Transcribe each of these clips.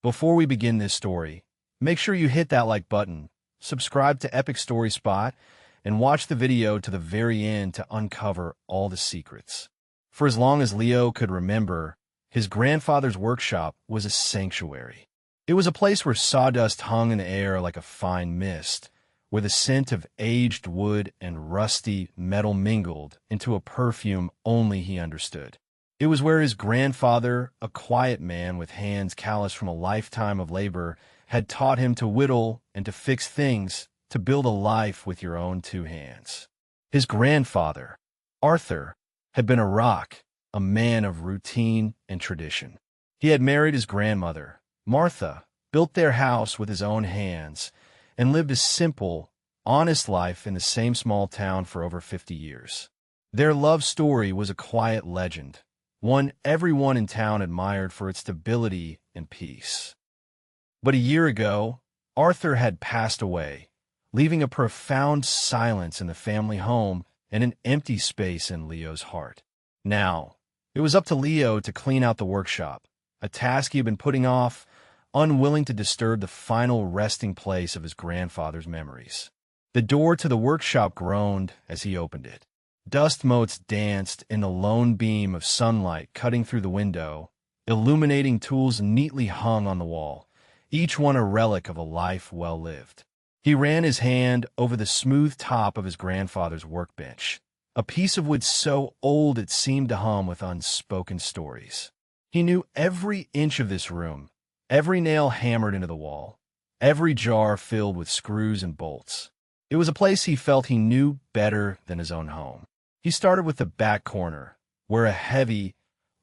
Before we begin this story, make sure you hit that like button, subscribe to Epic Story Spot, and watch the video to the very end to uncover all the secrets. For as long as Leo could remember, his grandfather's workshop was a sanctuary. It was a place where sawdust hung in the air like a fine mist, where the scent of aged wood and rusty metal mingled into a perfume only he understood. It was where his grandfather, a quiet man with hands calloused from a lifetime of labor, had taught him to whittle and to fix things, to build a life with your own two hands. His grandfather, Arthur, had been a rock, a man of routine and tradition. He had married his grandmother, Martha, built their house with his own hands, and lived a simple, honest life in the same small town for over 50 years. Their love story was a quiet legend, one everyone in town admired for its stability and peace. But a year ago, Arthur had passed away, leaving a profound silence in the family home and an empty space in Leo's heart. Now, it was up to Leo to clean out the workshop, a task he had been putting off, unwilling to disturb the final resting place of his grandfather's memories. The door to the workshop groaned as he opened it. Dust motes danced in the lone beam of sunlight cutting through the window, illuminating tools neatly hung on the wall, each one a relic of a life well lived. He ran his hand over the smooth top of his grandfather's workbench, a piece of wood so old it seemed to hum with unspoken stories. He knew every inch of this room, every nail hammered into the wall, every jar filled with screws and bolts. It was a place he felt he knew better than his own home. He started with the back corner, where a heavy,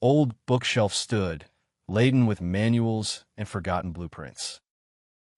old bookshelf stood, laden with manuals and forgotten blueprints.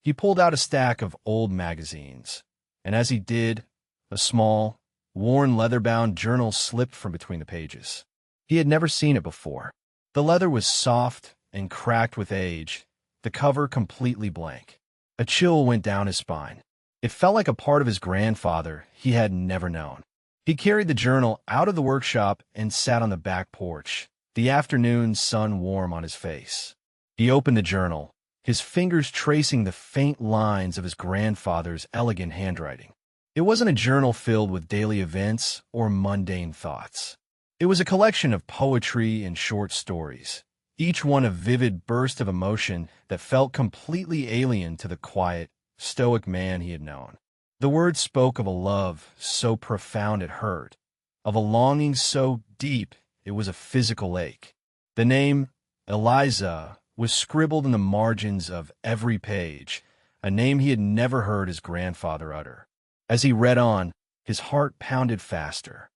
He pulled out a stack of old magazines, and as he did, a small, worn leather-bound journal slipped from between the pages. He had never seen it before. The leather was soft and cracked with age, the cover completely blank. A chill went down his spine. It felt like a part of his grandfather he had never known. He carried the journal out of the workshop and sat on the back porch, the afternoon sun warm on his face. He opened the journal, his fingers tracing the faint lines of his grandfather's elegant handwriting. It wasn't a journal filled with daily events or mundane thoughts. It was a collection of poetry and short stories, each one a vivid burst of emotion that felt completely alien to the quiet, stoic man he had known. The words spoke of a love so profound it hurt, of a longing so deep it was a physical ache. The name, Eliza, was scribbled in the margins of every page, a name he had never heard his grandfather utter. As he read on, his heart pounded faster.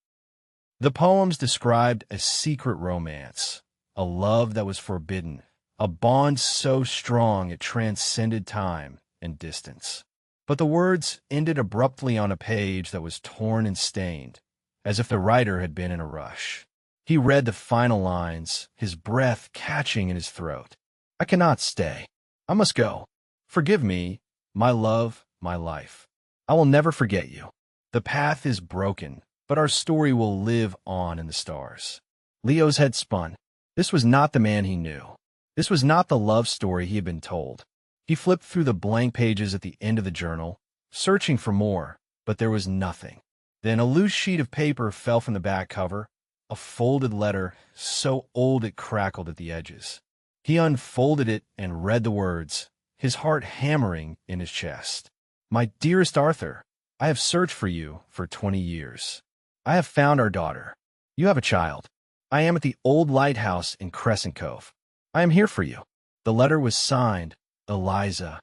The poems described a secret romance, a love that was forbidden, a bond so strong it transcended time and distance. But the words ended abruptly on a page that was torn and stained, as if the writer had been in a rush. He read the final lines, his breath catching in his throat. "I cannot stay. I must go. Forgive me, my love, my life. I will never forget you. The path is broken, but our story will live on in the stars." Leo's head spun. This was not the man he knew. This was not the love story he had been told. He flipped through the blank pages at the end of the journal, searching for more, but there was nothing. Then a loose sheet of paper fell from the back cover, a folded letter so old it crackled at the edges. He unfolded it and read the words, his heart hammering in his chest. "My dearest Arthur, I have searched for you for 20 years. I have found our daughter. You have a child. I am at the old lighthouse in Crescent Cove. I am here for you." The letter was signed, Eliza.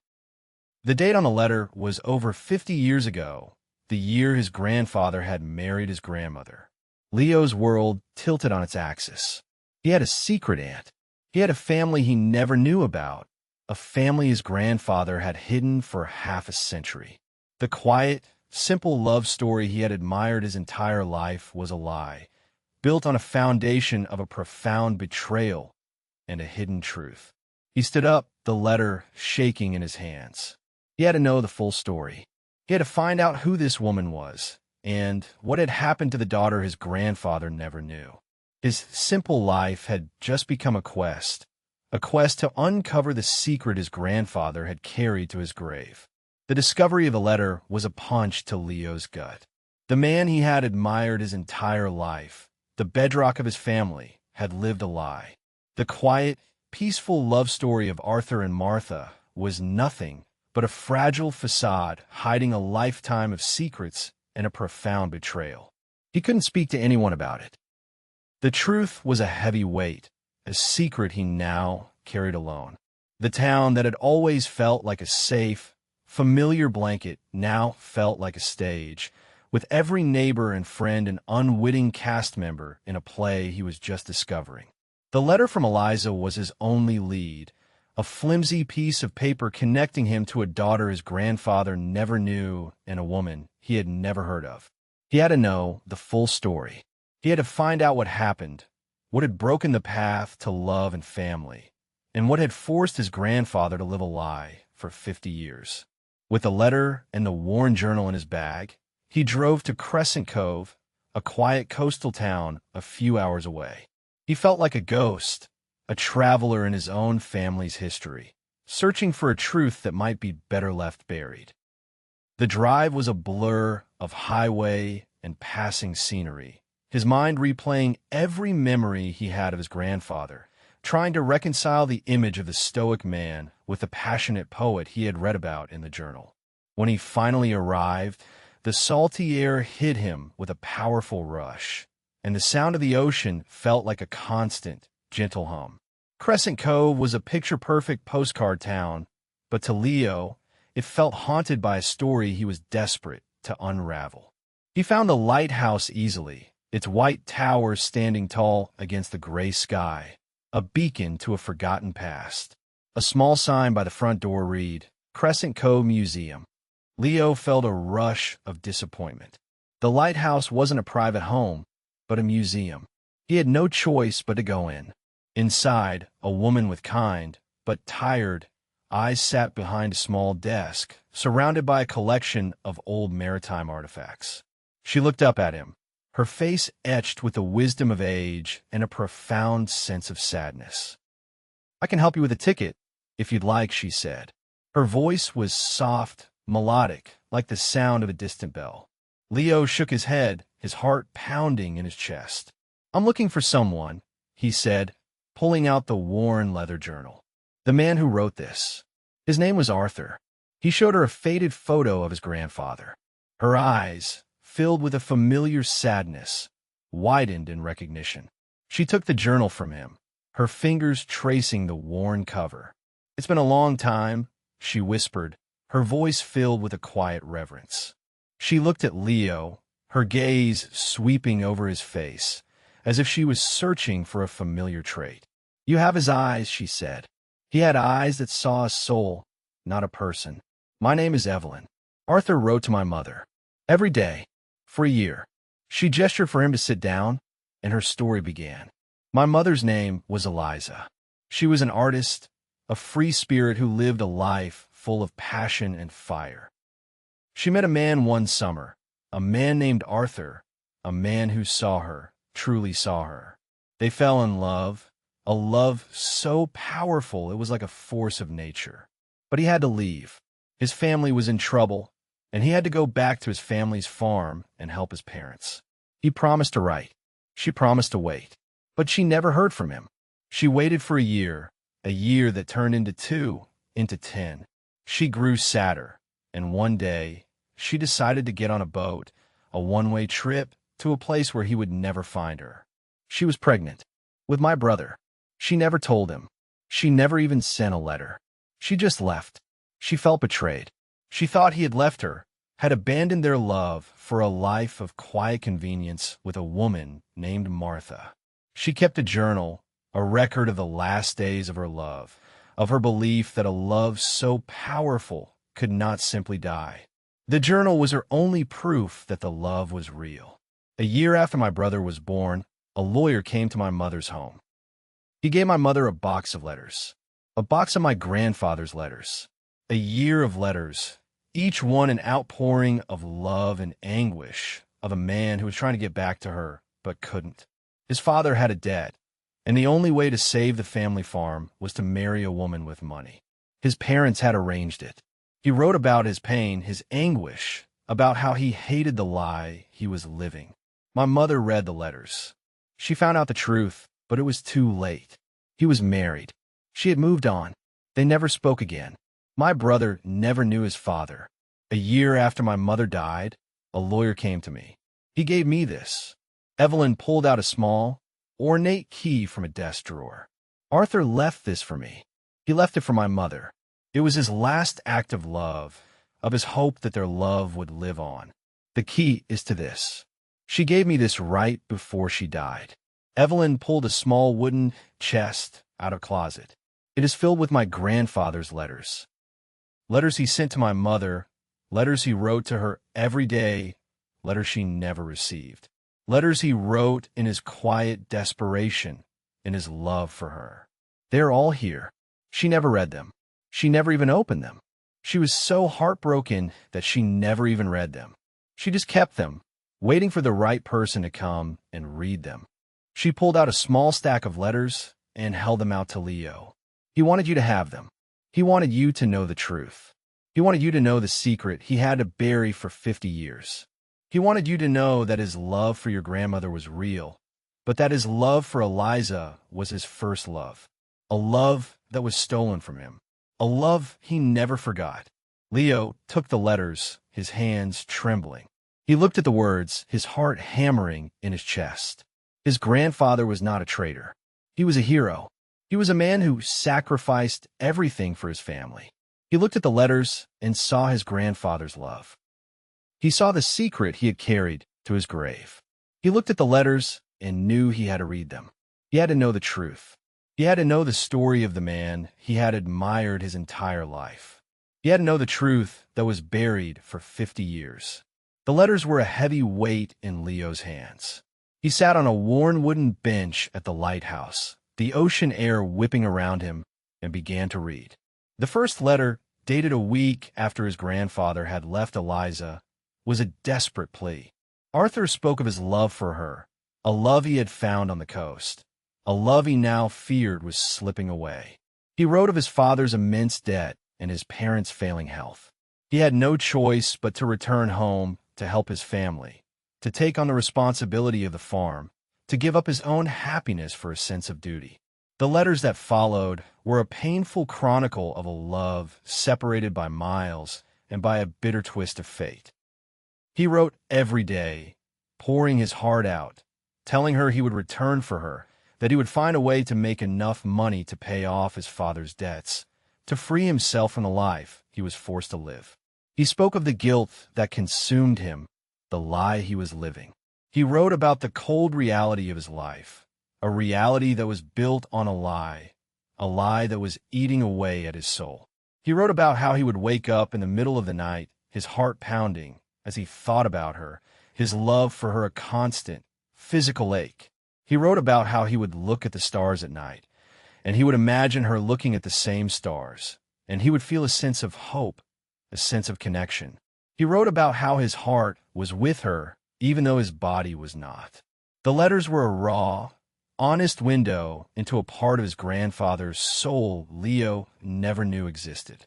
The date on the letter was over 50 years ago, the year his grandfather had married his grandmother. Leo's world tilted on its axis. He had a secret aunt. He had a family he never knew about, a family his grandfather had hidden for half a century. The quiet, simple love story he had admired his entire life was a lie, built on a foundation of a profound betrayal and a hidden truth. He stood up, the letter shaking in his hands. He had to know the full story. He had to find out who this woman was, and what had happened to the daughter his grandfather never knew. His simple life had just become a quest, a quest to uncover the secret his grandfather had carried to his grave. The discovery of the letter was a punch to Leo's gut. The man he had admired his entire life, the bedrock of his family, had lived a lie. The quiet, peaceful love story of Arthur and Martha was nothing but a fragile facade hiding a lifetime of secrets and a profound betrayal. He couldn't speak to anyone about it. The truth was a heavy weight, a secret he now carried alone. The town that had always felt like a safe, familiar blanket now felt like a stage, with every neighbor and friend an unwitting cast member in a play he was just discovering. The letter from Eliza was his only lead, a flimsy piece of paper connecting him to a daughter his grandfather never knew and a woman he had never heard of. He had to know the full story. He had to find out what happened, what had broken the path to love and family, and what had forced his grandfather to live a lie for 50 years. With the letter and the worn journal in his bag, he drove to Crescent Cove, a quiet coastal town a few hours away. He felt like a ghost, a traveler in his own family's history, searching for a truth that might be better left buried. The drive was a blur of highway and passing scenery, his mind replaying every memory he had of his grandfather, trying to reconcile the image of the stoic man with the passionate poet he had read about in the journal. When he finally arrived, the salty air hit him with a powerful rush, and the sound of the ocean felt like a constant, gentle hum. Crescent Cove was a picture-perfect postcard town, but to Leo, it felt haunted by a story he was desperate to unravel. He found the lighthouse easily, its white towers standing tall against the gray sky, a beacon to a forgotten past. A small sign by the front door read, Crescent Cove Museum. Leo felt a rush of disappointment. The lighthouse wasn't a private home, but a museum. He had no choice but to go in. Inside, a woman with kind, but tired, eyes sat behind a small desk, surrounded by a collection of old maritime artifacts. She looked up at him, her face etched with the wisdom of age and a profound sense of sadness. "I can help you with a ticket, if you'd like," she said. Her voice was soft, melodic, like the sound of a distant bell. Leo shook his head, his heart pounding in his chest. "I'm looking for someone," he said, pulling out the worn leather journal. "The man who wrote this. His name was Arthur." He showed her a faded photo of his grandfather. Her eyes, filled with a familiar sadness, widened in recognition. She took the journal from him, her fingers tracing the worn cover. "It's been a long time," she whispered, her voice filled with a quiet reverence. She looked at Leo, her gaze sweeping over his face, as if she was searching for a familiar trait. "You have his eyes," she said. "He had eyes that saw a soul, not a person. My name is Evelyn. Arthur wrote to my mother. Every day. For a year." She gestured for him to sit down, and her story began. "My mother's name was Eliza. She was an artist, a free spirit who lived a life full of passion and fire. She met a man one summer, a man named Arthur, a man who saw her, truly saw her. They fell in love, a love so powerful it was like a force of nature. But he had to leave. His family was in trouble, and he had to go back to his family's farm and help his parents. He promised to write. She promised to wait. But she never heard from him. She waited for a year that turned into 2, into 10. She grew sadder, and one day, she decided to get on a boat, a one-way trip to a place where he would never find her. She was pregnant, with my brother. She never told him. She never even sent a letter. She just left. She felt betrayed. She thought he had left her, had abandoned their love for a life of quiet convenience with a woman named Martha. She kept a journal, a record of the last days of her love, of her belief that a love so powerful could not simply die. The journal was her only proof that the love was real. A year after my brother was born, a lawyer came to my mother's home. He gave my mother a box of letters, a box of my grandfather's letters, a year of letters, each one an outpouring of love and anguish of a man who was trying to get back to her, but couldn't. His father had a debt, and the only way to save the family farm was to marry a woman with money. His parents had arranged it. He wrote about his pain, his anguish, about how he hated the lie he was living. My mother read the letters. She found out the truth, but it was too late. He was married. She had moved on. They never spoke again. My brother never knew his father. A year after my mother died, a lawyer came to me. He gave me this. Evelyn pulled out a small, ornate key from a desk drawer. Arthur left this for me. He left it for my mother. It was his last act of love, of his hope that their love would live on. The key is to this. She gave me this right before she died. Evelyn pulled a small wooden chest out of a closet. It is filled with my grandfather's letters. Letters he sent to my mother, letters he wrote to her every day, letters she never received. Letters he wrote in his quiet desperation, in his love for her. They are all here. She never read them. She never even opened them. She was so heartbroken that she never even read them. She just kept them, waiting for the right person to come and read them. She pulled out a small stack of letters and held them out to Leo. He wanted you to have them. He wanted you to know the truth. He wanted you to know the secret he had to bury for 50 years. He wanted you to know that his love for your grandmother was real, but that his love for Eliza was his first love, a love that was stolen from him, a love he never forgot. Leo took the letters, his hands trembling. He looked at the words, his heart hammering in his chest. His grandfather was not a traitor. He was a hero. He was a man who sacrificed everything for his family. He looked at the letters and saw his grandfather's love. He saw the secret he had carried to his grave. He looked at the letters and knew he had to read them. He had to know the truth. He had to know the story of the man he had admired his entire life. He had to know the truth that was buried for 50 years. The letters were a heavy weight in Leo's hands. He sat on a worn wooden bench at the lighthouse, the ocean air whipping around him, and began to read. The first letter, dated a week after his grandfather had left Eliza, was a desperate plea. Arthur spoke of his love for her, a love he had found on the coast, a love he now feared was slipping away. He wrote of his father's immense debt and his parents' failing health. He had no choice but to return home to help his family, to take on the responsibility of the farm, to give up his own happiness for a sense of duty. The letters that followed were a painful chronicle of a love separated by miles and by a bitter twist of fate. He wrote every day, pouring his heart out, telling her he would return for her, that he would find a way to make enough money to pay off his father's debts, to free himself from the life he was forced to live. He spoke of the guilt that consumed him, the lie he was living. He wrote about the cold reality of his life, a reality that was built on a lie that was eating away at his soul. He wrote about how he would wake up in the middle of the night, his heart pounding, as he thought about her, his love for her a constant, physical ache. He wrote about how he would look at the stars at night, and he would imagine her looking at the same stars, and he would feel a sense of hope, a sense of connection. He wrote about how his heart was with her, even though his body was not. The letters were a raw, honest window into a part of his grandfather's soul Leo never knew existed.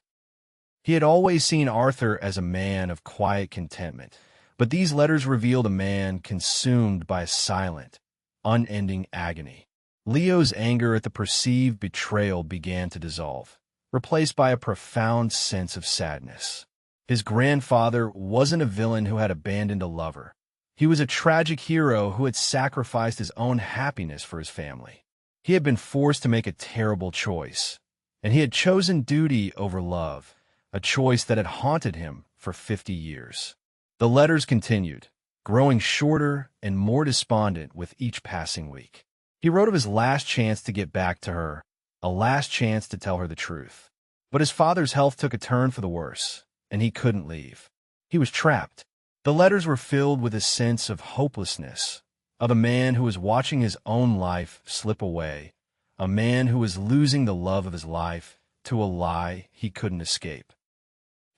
He had always seen Arthur as a man of quiet contentment, but these letters revealed a man consumed by a silent, unending agony. Leo's anger at the perceived betrayal began to dissolve, replaced by a profound sense of sadness. His grandfather wasn't a villain who had abandoned a lover. He was a tragic hero who had sacrificed his own happiness for his family. He had been forced to make a terrible choice, and he had chosen duty over love, a choice that had haunted him for 50 years. The letters continued, growing shorter and more despondent with each passing week. He wrote of his last chance to get back to her, a last chance to tell her the truth. But his father's health took a turn for the worse, and he couldn't leave. He was trapped. The letters were filled with a sense of hopelessness, of a man who was watching his own life slip away, a man who was losing the love of his life to a lie he couldn't escape.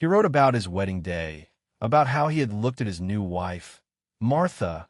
He wrote about his wedding day, about how he had looked at his new wife, Martha,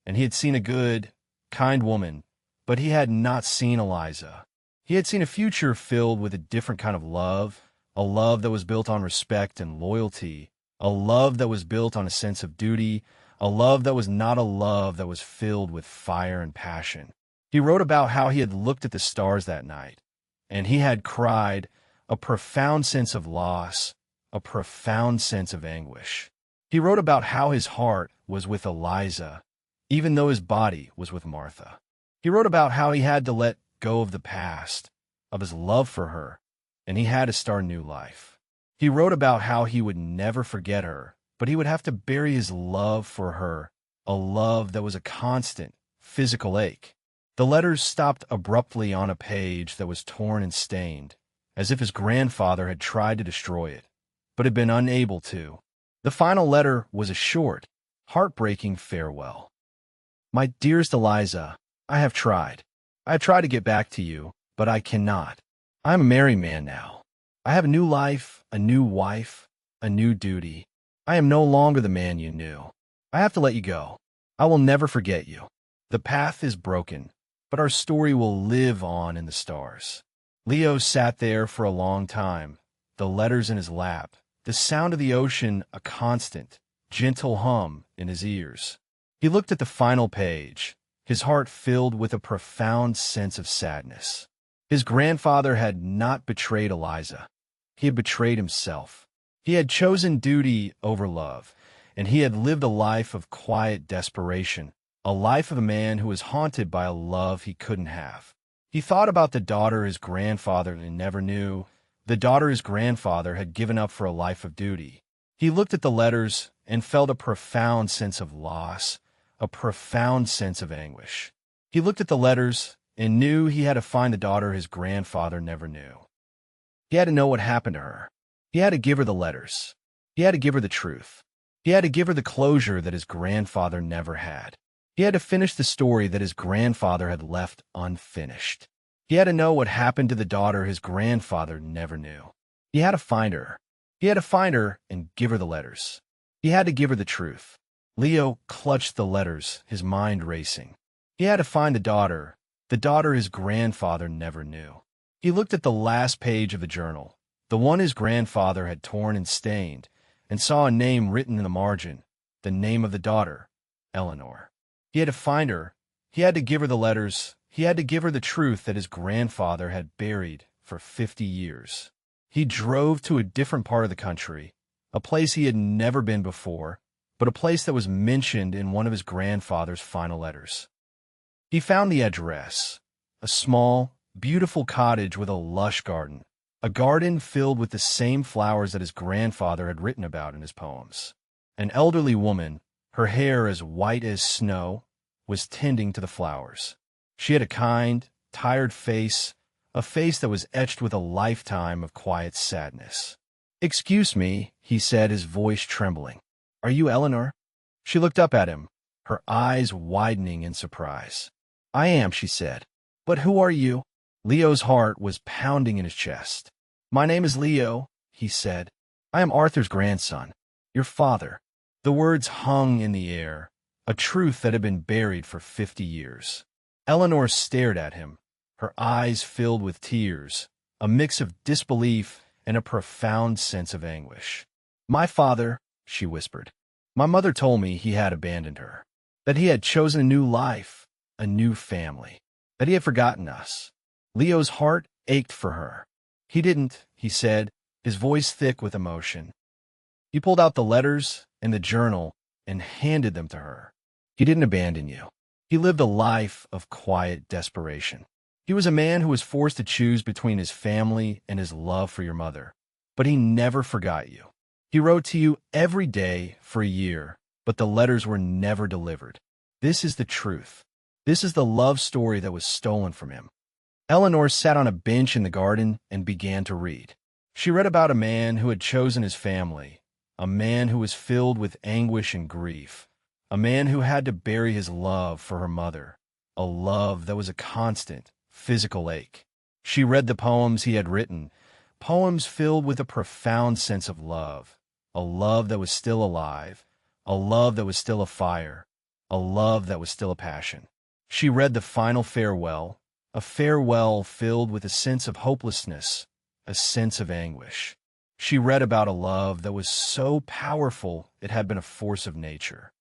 and he had seen a good, kind woman, but he had not seen Eliza. He had seen a future filled with a different kind of love, a love that was built on respect and loyalty, a love that was built on a sense of duty, a love that was not a love that was filled with fire and passion. He wrote about how he had looked at the stars that night, and he had cried, a profound sense of loss, a profound sense of anguish. He wrote about how his heart was with Eliza, even though his body was with Martha. He wrote about how he had to let go of the past, of his love for her, and he had to start a new life. He wrote about how he would never forget her, but he would have to bury his love for her, a love that was a constant, physical ache. The letters stopped abruptly on a page that was torn and stained, as if his grandfather had tried to destroy it, but had been unable to. The final letter was a short, heartbreaking farewell. My dearest Eliza, I have tried. I have tried to get back to you, but I cannot. I am a married man now. I have a new life, a new wife, a new duty. I am no longer the man you knew. I have to let you go. I will never forget you. The path is broken, but our story will live on in the stars. Leo sat there for a long time, the letters in his lap, the sound of the ocean a constant, gentle hum in his ears. He looked at the final page, his heart filled with a profound sense of sadness. His grandfather had not betrayed Eliza. He had betrayed himself. He had chosen duty over love, and he had lived a life of quiet desperation, a life of a man who was haunted by a love he couldn't have. He thought about the daughter his grandfather never knew, the daughter his grandfather had given up for a life of duty. He looked at the letters and felt a profound sense of loss, a profound sense of anguish. He looked at the letters and knew he had to find the daughter his grandfather never knew. He had to know what happened to her. He had to give her the letters. He had to give her the truth. He had to give her the closure that his grandfather never had. He had to finish the story that his grandfather had left unfinished. He had to know what happened to the daughter his grandfather never knew. He had to find her. He had to find her and give her the letters. He had to give her the truth. Leo clutched the letters, his mind racing. He had to find the daughter his grandfather never knew. He looked at the last page of the journal, the one his grandfather had torn and stained, and saw a name written in the margin, the name of the daughter, Eleanor. He had to find her. He had to give her the letters. He had to give her the truth that his grandfather had buried for 50 years. He drove to a different part of the country, a place he had never been before, but a place that was mentioned in one of his grandfather's final letters. He found the address, a small, beautiful cottage with a lush garden, a garden filled with the same flowers that his grandfather had written about in his poems. An elderly woman, her hair as white as snow, was tending to the flowers. She had a kind, tired face, a face that was etched with a lifetime of quiet sadness. "Excuse me," he said, his voice trembling. "Are you Eleanor?" She looked up at him, her eyes widening in surprise. "I am," she said. "But who are you?" Leo's heart was pounding in his chest. "My name is Leo," he said. "I am Arthur's grandson, your father." The words hung in the air, a truth that had been buried for 50 years. Eleanor stared at him, her eyes filled with tears, a mix of disbelief and a profound sense of anguish. "My father," she whispered. "My mother told me he had abandoned her, that he had chosen a new life, a new family, that he had forgotten us." Leo's heart ached for her. "He didn't," he said, his voice thick with emotion. He pulled out the letters and the journal and handed them to her. "He didn't abandon you. He lived a life of quiet desperation. He was a man who was forced to choose between his family and his love for your mother. But he never forgot you. He wrote to you every day for a year, but the letters were never delivered. This is the truth. This is the love story that was stolen from him." Eleanor sat on a bench in the garden and began to read. She read about a man who had chosen his family, a man who was filled with anguish and grief, a man who had to bury his love for her mother, a love that was a constant, physical ache. She read the poems he had written, poems filled with a profound sense of love, a love that was still alive, a love that was still a fire, a love that was still a passion. She read the final farewell, a farewell filled with a sense of hopelessness, a sense of anguish. She read about a love that was so powerful it had been a force of nature.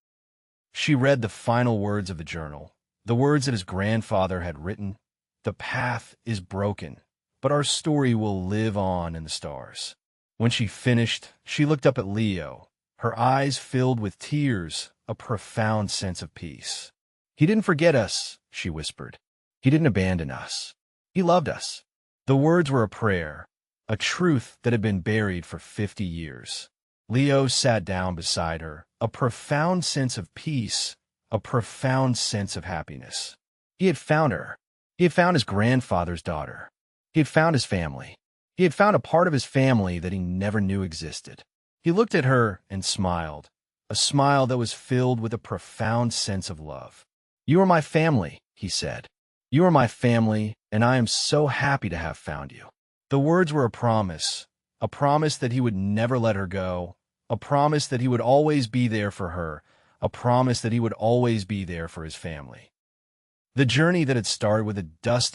She read the final words of the journal, the words that his grandfather had written. The path is broken, but our story will live on in the stars. When she finished, she looked up at Leo, her eyes filled with tears, a profound sense of peace. He didn't forget us, she whispered. He didn't abandon us. He loved us. The words were a prayer, a truth that had been buried for 50 years. Leo sat down beside her, a profound sense of peace, a profound sense of happiness. He had found her. He had found his grandfather's daughter. He had found his family. He had found a part of his family that he never knew existed. He looked at her and smiled, a smile that was filled with a profound sense of love. "You are my family," he said. "You are my family, and I am so happy to have found you." The words were a promise that he would never let her go, a promise that he would always be there for her, a promise that he would always be there for his family. The journey that had started with a dusty